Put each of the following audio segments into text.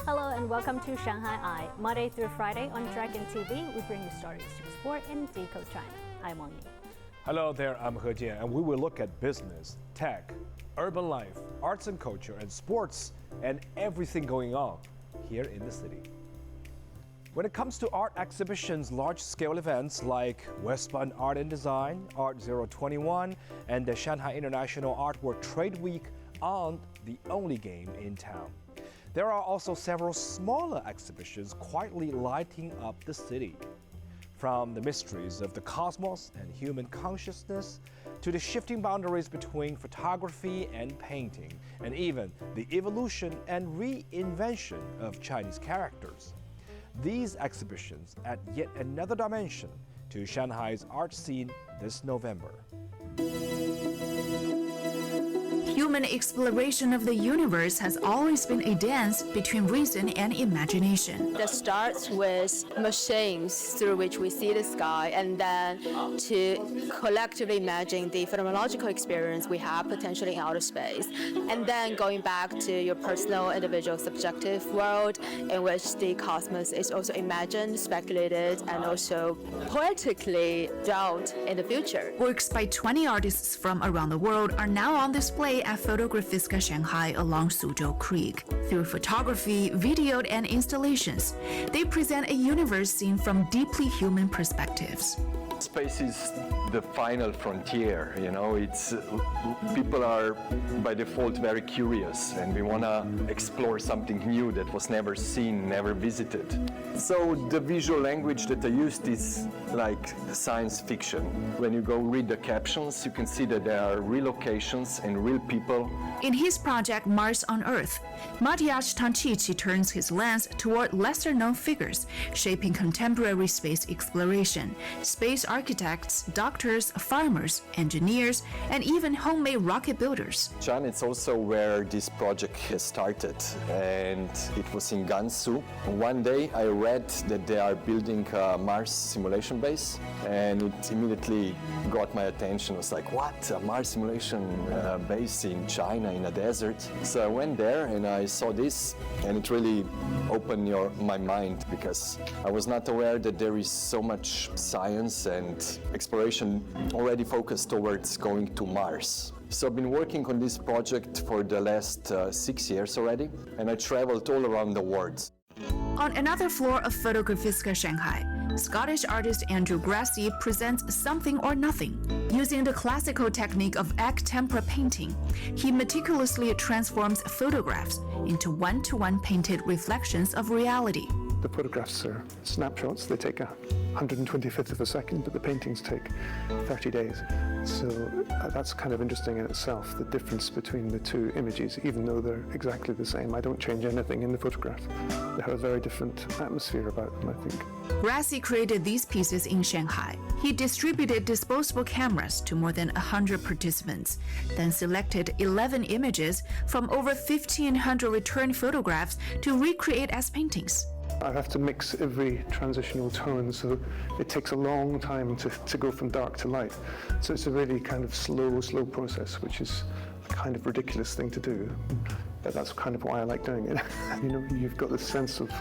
Hello and welcome to Shanghai Eye. Monday through Friday on Dragon TV, we bring you stories to sport and decode China. I'm Wang Yi. Hello there, I'm He Jian, and we will look at business, tech, urban life, arts and culture, and sports, and everything going on here in the city. When it comes to art exhibitions, large-scale events like Westbound Art and Design, Art 021, and the Shanghai International Artwork Trade Week aren't the only game in town. There are also several smaller exhibitions quietly lighting up the city. From the mysteries of the cosmos and human consciousness, to the shifting boundaries between photography and painting, and even the evolution and reinvention of Chinese characters. These exhibitions add yet another dimension to Shanghai's art scene this November. Human exploration of the universe has always been a dance between reason and imagination. That starts with machines through which we see the sky, and then to collectively imagine the phenomenological experience we have potentially in outer space, and then going back to your personal, individual, subjective world in which the cosmos is also imagined, speculated, and also poetically drawn in the future. Works by 20 artists from around the world are now on display at Photographiska Shanghai along Suzhou Creek. Through photography, video, and installations, they present a universe seen from deeply human perspectives. Space is the final frontier, it's people are by default very curious, and we want to explore something new that was never seen, never visited. So the visual language that I used is like science fiction. When you go read the captions, you can see that there are real locations and real people. In his project Mars on Earth, Matyas Tancici turns his lens toward lesser-known figures, shaping contemporary space exploration. Space architects, doctors, farmers, engineers, and even homemade rocket builders. China, it's also where this project has started, and it was in Gansu. One day I read that they are building a Mars simulation base, and it immediately got my attention. I was like, what? A Mars simulation base in China, in a desert? So I went there and I saw this, and it really opened my mind, because I was not aware that there is so much science and exploration already focused towards going to Mars. So I've been working on this project for the last 6 years already, and I traveled all around the world. On another floor of Photographiska Shanghai, Scottish artist Andrew Grassi presents Something or Nothing. Using the classical technique of egg tempera painting, he meticulously transforms photographs into one-to-one painted reflections of reality. The photographs are snapshots. They take 125th of a second, but the paintings take 30 days. So that's kind of interesting in itself, the difference between the two images, even though they're exactly the same. I don't change anything in the photograph. They have a very different atmosphere about them, I think. Grassi created these pieces in Shanghai. He distributed disposable cameras to more than 100 participants, then selected 11 images from over 1,500 returned photographs to recreate as paintings. I have to mix every transitional tone, so it takes a long time to go from dark to light. So it's a really kind of slow process, which is a kind of ridiculous thing to do. But that's kind of why I like doing it. You've got this sense of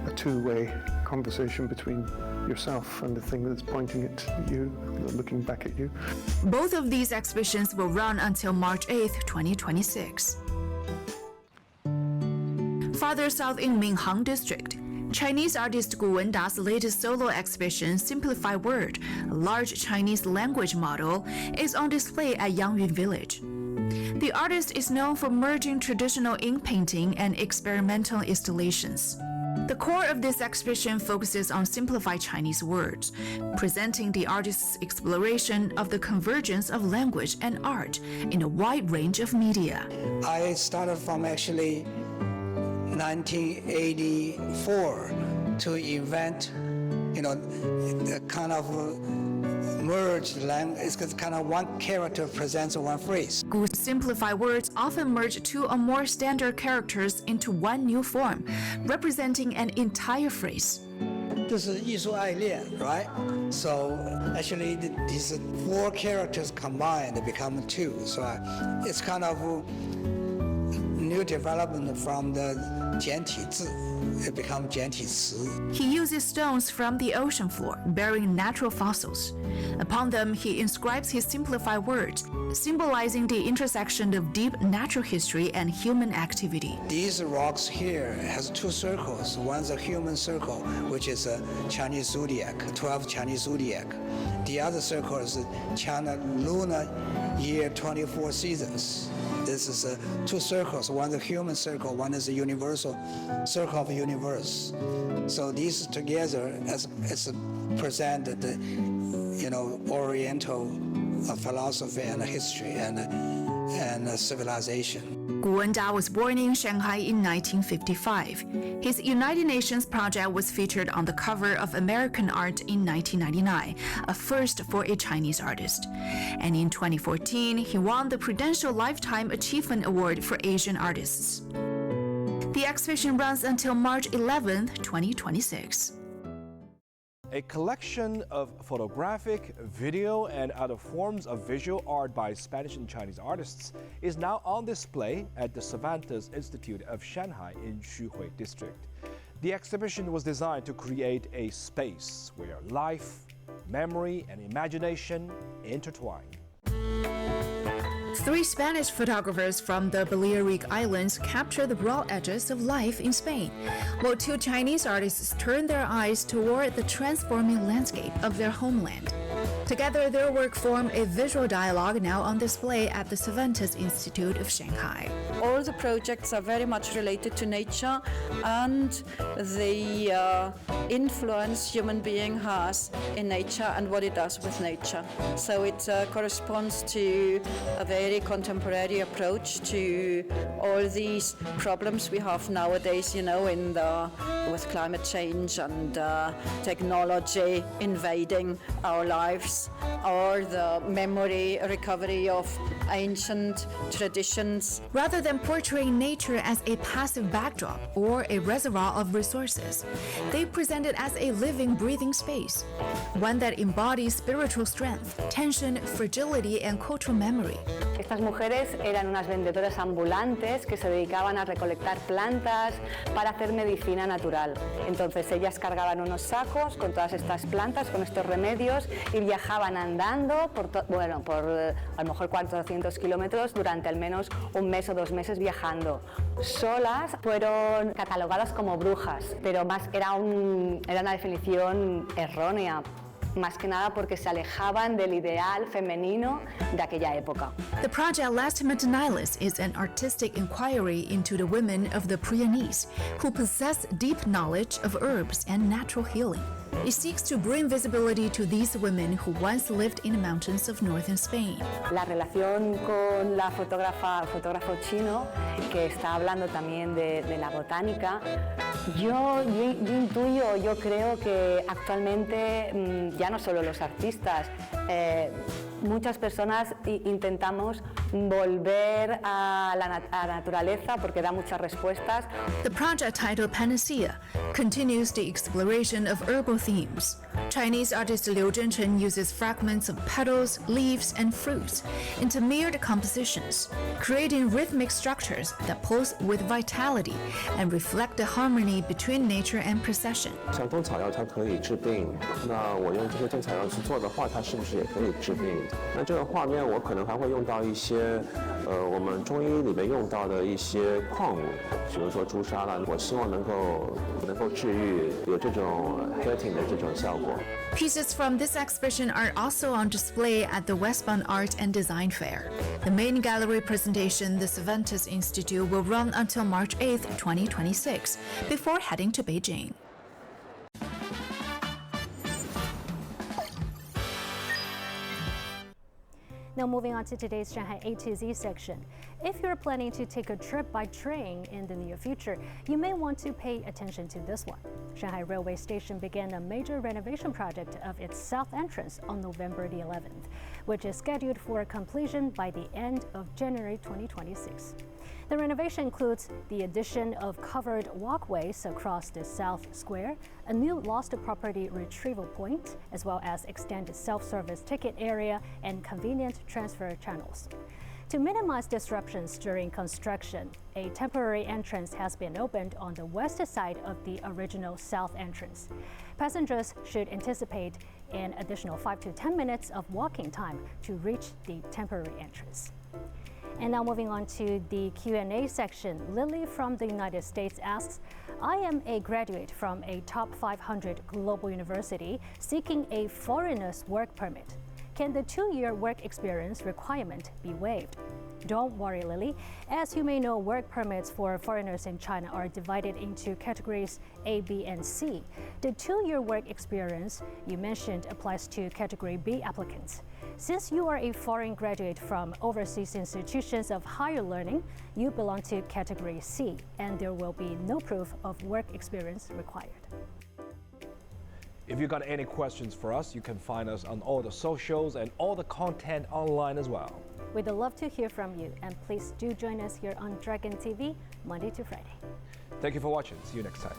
a two-way conversation between yourself and the thing that's pointing at you, looking back at you. Both of these exhibitions will run until March 8th, 2026. Farther south in Minhang District, Chinese artist Gu Wenda's latest solo exhibition, Simplify Word, a large Chinese language model, is on display at Yangyun Village. The artist is known for merging traditional ink painting and experimental installations. The core of this exhibition focuses on simplified Chinese words, presenting the artist's exploration of the convergence of language and art in a wide range of media. I started from actually 1984 to invent, the kind of merged language. It's kind of one character presents one phrase. Gu's simplified words often merge two or more standard characters into one new form, representing an entire phrase. 这是艺术爱恋, right? So actually these 4 characters combined become 2. So it's kind of new development from the 简体字, it becomes 简体词. He uses stones from the ocean floor, bearing natural fossils. Upon them, he inscribes his simplified words, symbolizing the intersection of deep natural history and human activity. These rocks here has two circles. One's a human circle, which is a Chinese zodiac, 12 Chinese zodiac. The other circle is China lunar year 24 seasons. This is two circles. One is a human circle, one is a universal circle of the universe. So these together as presented, Oriental philosophy and history and civilization. Gu Wenda was born in Shanghai in 1955. His United Nations project was featured on the cover of American Art in 1999, a first for a Chinese artist. And in 2014, he won the Prudential Lifetime Achievement Award for Asian artists. The exhibition runs until March 11, 2026. A collection of photographic, video, and other forms of visual art by Spanish and Chinese artists is now on display at the Cervantes Institute of Shanghai in Xuhui District. The exhibition was designed to create a space where life, memory, and imagination intertwine. 3 Spanish photographers from the Balearic Islands capture the raw edges of life in Spain, while 2 Chinese artists turn their eyes toward the transforming landscape of their homeland. Together, their work form a visual dialogue now on display at the Cervantes Institute of Shanghai. All the projects are very much related to nature and the influence human being has in nature and what it does with nature. So it corresponds to a very contemporary approach to all these problems we have nowadays, with climate change and technology invading our lives, or the memory recovery of ancient traditions. Rather than portraying nature as a passive backdrop or a reservoir of resources, they present it as a living, breathing space, one that embodies spiritual strength, tension, fragility, and cultural memory. Estas mujeres eran unas vendedoras ambulantes que se dedicaban a recolectar plantas para hacer medicina natural. Entonces ellas cargaban unos sacos con todas estas plantas, con estos remedios, y viajaban andando por a lo mejor 400 kilómetros durante al menos un mes o 2 meses viajando. Solas fueron catalogadas como brujas, pero más era una definición errónea. Más que nada porque se alejaban del ideal femenino de aquella época. The project Last Nilis is an artistic inquiry into the women of the Pyrenees who possess deep knowledge of herbs and natural healing. It seeks to bring visibility to these women who once lived in the mountains of northern Spain. La relación con la fotógrafo chino, que está hablando también de la botánica, yo intuyo, yo creo que actualmente ya no solo los artistas, muchas personas intentamos volver a la naturaleza porque da muchas respuestas. The project titled Panacea continues the exploration of herbal themes. Chinese artist Liu Zhenchen uses fragments of petals, leaves, and fruits into mirrored compositions, creating rhythmic structures that pulse with vitality and reflect the harmony between nature and procession. 像中草药它可以治病，那我用这些中草药去做的话，它是不是也可以治病？那这个画面我可能还会用到一些，我们中医里面用到的一些矿物，比如说朱砂啦，我希望能够治愈，有这种 healing 的这种效果。 Pieces from this exhibition are also on display at the Westbound Art and Design Fair. The main gallery presentation, the Cervantes Institute, will run until March 8, 2026, before heading to Beijing. Now moving on to today's Shanghai A to Z section. If you're planning to take a trip by train in the near future, you may want to pay attention to this one. Shanghai Railway Station began a major renovation project of its south entrance on November the 11th, which is scheduled for completion by the end of January 2026. The renovation includes the addition of covered walkways across the South Square, a new lost property retrieval point, as well as extended self-service ticket area and convenient transfer channels. To minimize disruptions during construction, a temporary entrance has been opened on the west side of the original south entrance. Passengers should anticipate an additional 5 to 10 minutes of walking time to reach the temporary entrance. And now moving on to the Q&A section, Lily from the United States asks, I am a graduate from a top 500 global university seeking a foreigner's work permit. Can the 2-year work experience requirement be waived? Don't worry, Lily. As you may know, work permits for foreigners in China are divided into categories A, B, and C. The 2-year work experience you mentioned applies to Category B applicants. Since you are a foreign graduate from overseas institutions of higher learning, you belong to Category C, and there will be no proof of work experience required. If you got any questions for us, you can find us on all the socials and all the content online as well. We'd love to hear from you, and please do join us here on Dragon TV, Monday to Friday. Thank you for watching. See you next time.